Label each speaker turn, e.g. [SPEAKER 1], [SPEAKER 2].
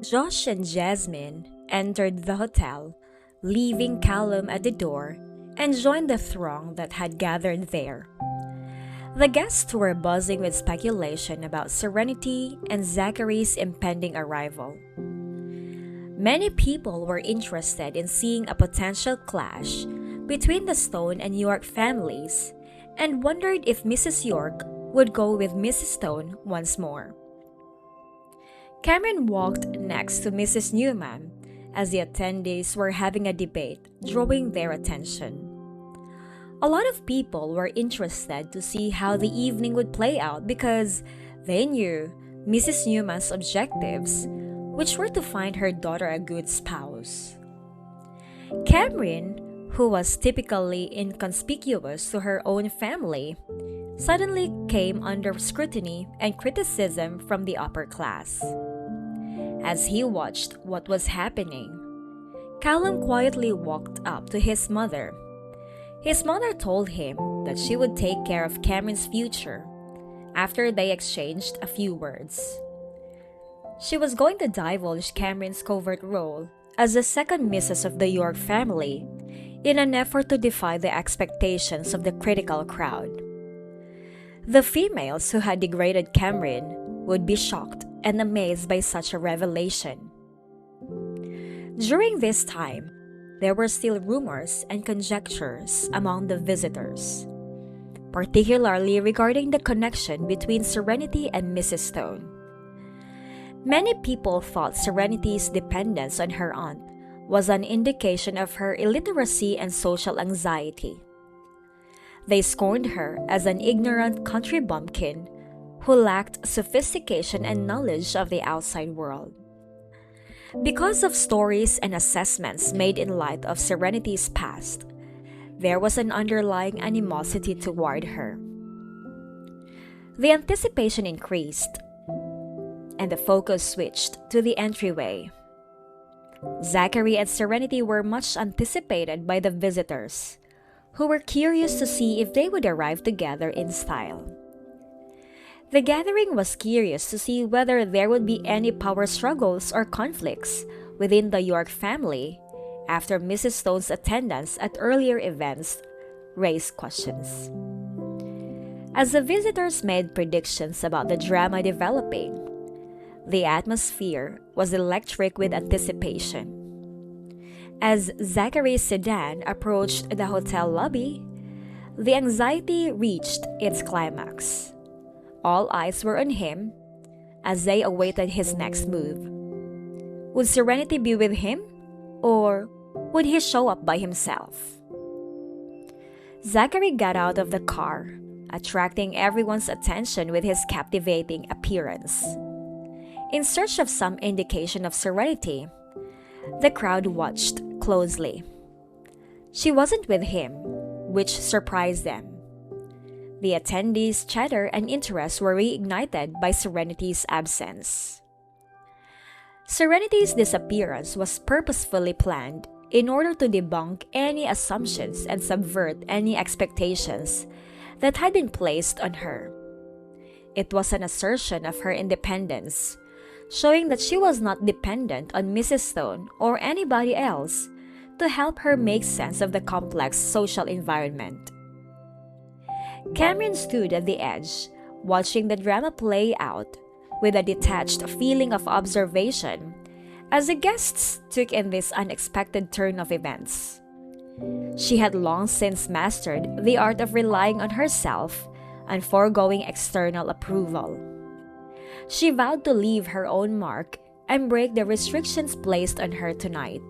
[SPEAKER 1] Josh and Jasmine entered the hotel, leaving Callum at the door, and joined the throng that had gathered there. The guests were buzzing with speculation about Serenity and Zachary's impending arrival. Many people were interested in seeing a potential clash between the Stone and York families and wondered if Mrs. York would go with Mrs. Stone once more. Cameron walked next to Mrs. Newman as the attendees were having a debate, drawing their attention. A lot of people were interested to see how the evening would play out because they knew Mrs. Newman's objectives, which were to find her daughter a good spouse. Cameron, who was typically inconspicuous to her own family, suddenly came under scrutiny and criticism from the upper class. As he watched what was happening, Callum quietly walked up to his mother. His mother told him that she would take care of Cameron's future after they exchanged a few words. She was going to divulge Cameron's covert role as the second missus of the York family in an effort to defy the expectations of the critical crowd. The females who had degraded Cameron would be shocked and amazed by such a revelation. During this time, there were still rumors and conjectures among the visitors, particularly regarding the connection between Serenity and Mrs. Stone. Many people thought Serenity's dependence on her aunt was an indication of her illiteracy and social anxiety. They scorned her as an ignorant country bumpkin who lacked sophistication and knowledge of the outside world. Because of stories and assessments made in light of Serenity's past, there was an underlying animosity toward her. The anticipation increased, and the focus switched to the entryway. Zachary and Serenity were much anticipated by the visitors, who were curious to see if they would arrive together in style. The gathering was curious to see whether there would be any power struggles or conflicts within the York family after Mrs. Stone's attendance at earlier events raised questions. As the visitors made predictions about the drama developing, the atmosphere was electric with anticipation. As Zachary's sedan approached the hotel lobby, the anxiety reached its climax. All eyes were on him as they awaited his next move. Would Serenity be with him, or would he show up by himself? Zachary got out of the car, attracting everyone's attention with his captivating appearance. In search of some indication of Serenity, the crowd watched closely. She wasn't with him, which surprised them. The attendees' chatter and interest were reignited by Serenity's absence. Serenity's disappearance was purposefully planned in order to debunk any assumptions and subvert any expectations that had been placed on her. It was an assertion of her independence, showing that she was not dependent on Mrs. Stone or anybody else to help her make sense of the complex social environment. Cameron stood at the edge, watching the drama play out with a detached feeling of observation as the guests took in this unexpected turn of events. She had long since mastered the art of relying on herself and foregoing external approval. She vowed to leave her own mark and break the restrictions placed on her tonight.